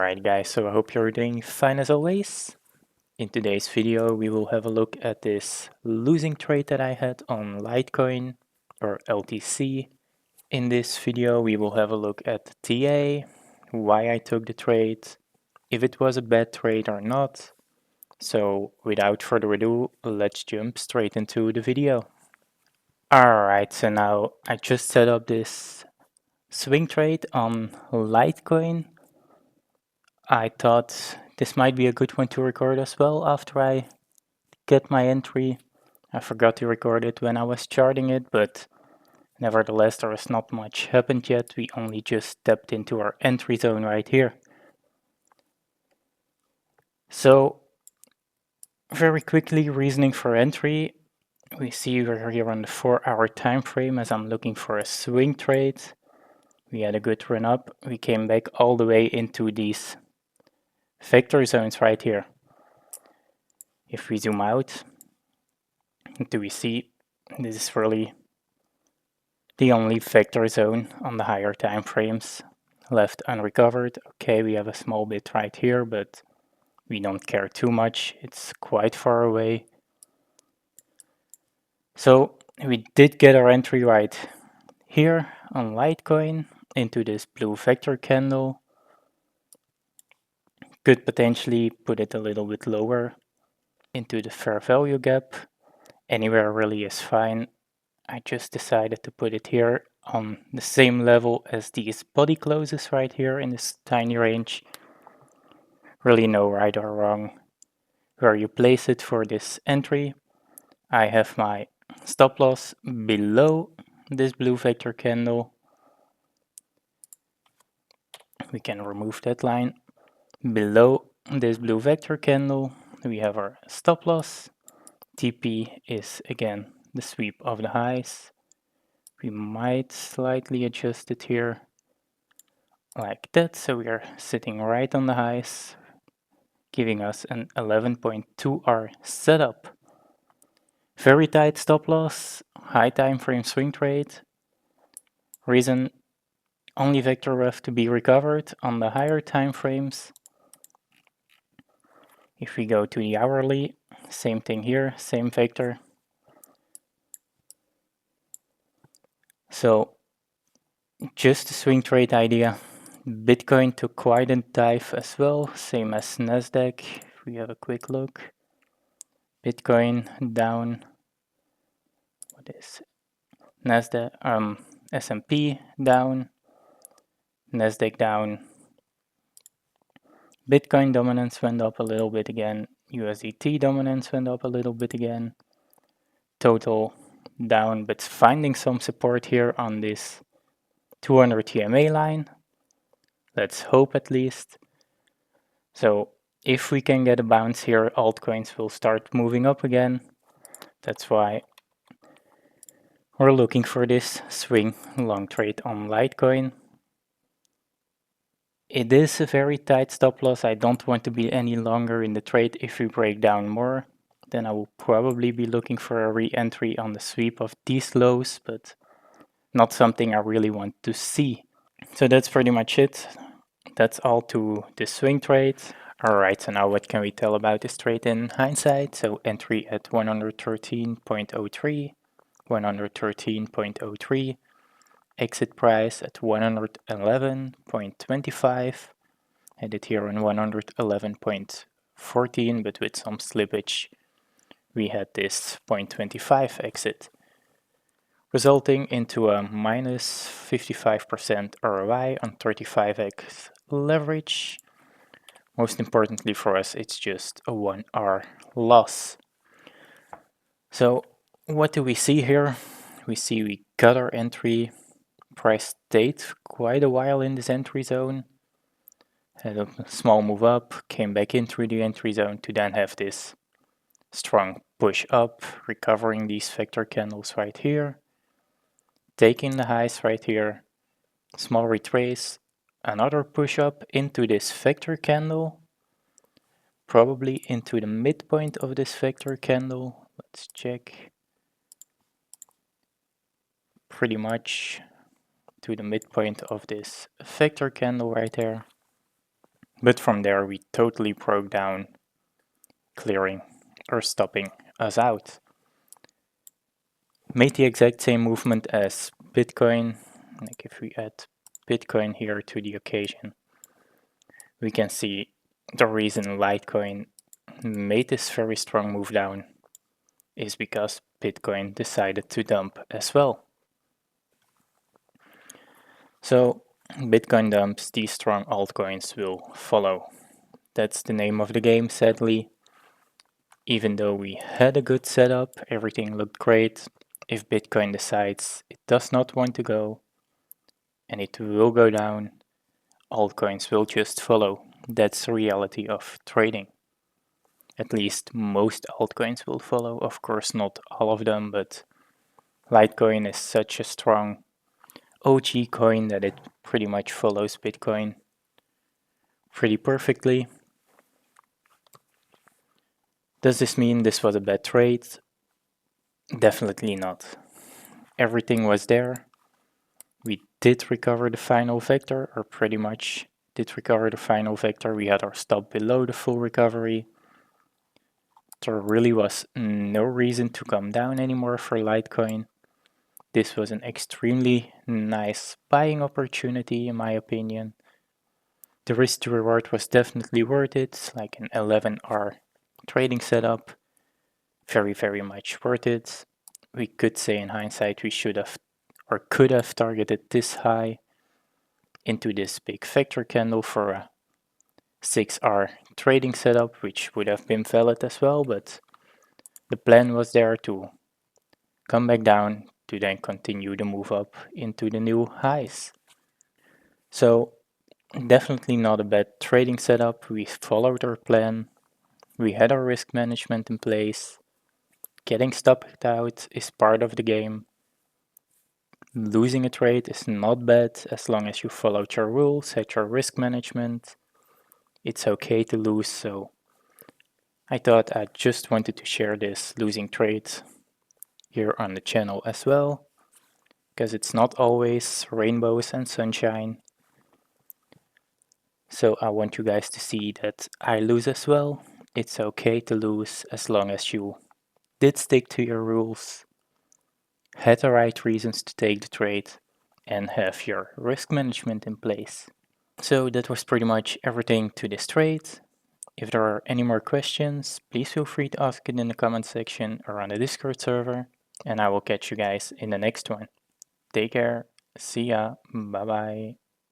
Alright guys, so I hope you're doing fine as always. In today's video we will have a look at this losing trade that I had on LiteCoin or LTC. In this video we will have a look at the TA, why I took the trade, if it was a bad trade or not. So without further ado, let's jump straight into the video. Alright, so now I just set up this swing trade on LiteCoin. I thought this might be a good one to record as well after I get my entry. I forgot to record it when I was charting it, but nevertheless there is not much happened yet. We only just stepped into our entry zone right here. So very quickly, reasoning for entry. We see we're here on the 4-hour time frame as I'm looking for a swing trade. We had a good run up. We came back all the way into these vector zones right here. If we zoom out, do we see this is really the only vector zone on the higher time frames left unrecovered. Okay, we have a small bit right here, but we don't care too much. It's quite far away. So we did get our entry right here on LiteCoin into this blue vector candle. Could potentially put it a little bit lower into the fair value gap. Anywhere really is fine. I just decided to put it here on the same level as these body closes right here in this tiny range. Really no right or wrong where you place it for this entry. I have my stop loss below this blue vector candle. We can remove that line. Below this blue vector candle we have our stop loss. TP is again the sweep of the highs. We might slightly adjust it here like that, so we are sitting right on the highs, giving us an 11.2R setup. Very tight stop loss, high time frame swing trade. Reason, only vector left to be recovered on the higher time frames. If we go to the hourly, same thing here, same vector. So just a swing trade idea. Bitcoin took quite a dive as well, same as Nasdaq. If we have a quick look, Bitcoin down. What is Nasdaq? S&P down, Nasdaq down. Bitcoin dominance went up a little bit again. USDT dominance went up a little bit again. Total down, but finding some support here on this 200 EMA line. Let's hope at least. So if we can get a bounce here, altcoins will start moving up again. That's why we're looking for this swing long trade on LiteCoin. It is a very tight stop loss. I don't want to be any longer in the trade. If we break down more, then I will probably be looking for a re-entry on the sweep of these lows, but not something I really want to see. So that's pretty much it. That's all to the swing trade. Alright, so now what can we tell about this trade in hindsight? So entry at 113.03, 113.03, exit price at 111.25, had it here on 111.14, but with some slippage we had this 0.25 exit, resulting into a minus 55% ROI on 35x leverage. Most importantly for us, it's just a 1R loss. So what do we see here? We see we got our entry, price stayed quite a while in this entry zone, had a small move up, came back into the entry zone to then have this strong push up, recovering these vector candles right here, taking the highs right here, small retrace, another push up into this vector candle, probably into the midpoint of this vector candle. Let's check. Pretty much to the midpoint of this vector candle right there. But from there we totally broke down, clearing or stopping us out. Made the exact same movement as Bitcoin. Like if we add Bitcoin here to the occasion, we can see the reason LiteCoin made this very strong move down is because Bitcoin decided to dump as well. So Bitcoin dumps, these strong altcoins will follow. That's the name of the game, sadly. Even though we had a good setup, everything looked great, if Bitcoin decides it does not want to go and it will go down, altcoins will just follow. That's the reality of trading. At least most altcoins will follow. Of course, not all of them, but Litecoin is such a strong OG coin that it pretty much follows Bitcoin pretty perfectly. Does this mean this was a bad trade? Definitely not. Everything was there. We did recover the final vector, or pretty much did recover the final vector. We had our stop below the full recovery. There really was no reason to come down anymore for Litecoin. This was an extremely nice buying opportunity in my opinion. The risk to reward was definitely worth it, like an 11R trading setup. Very much worth it. We could say in hindsight we should have or could have targeted this high into this big vector candle for a 6R trading setup, which would have been valid as well, but the plan was there to come back down to then continue the move up into the new highs. So definitely not a bad trading setup. We followed our plan. We had our risk management in place. Getting stopped out is part of the game. Losing a trade is not bad as long as you followed your rules, had your risk management. It's okay to lose, so I thought I just wanted to share this losing trade here on the channel as well, because it's not always rainbows and sunshine. So I want you guys to see that I lose as well. It's okay to lose as long as you did stick to your rules, had the right reasons to take the trade, and have your risk management in place. So that was pretty much everything to this trade. If there are any more questions, please feel free to ask it in the comment section or on the Discord server, and I will catch you guys in the next one. Take care, see ya, bye bye.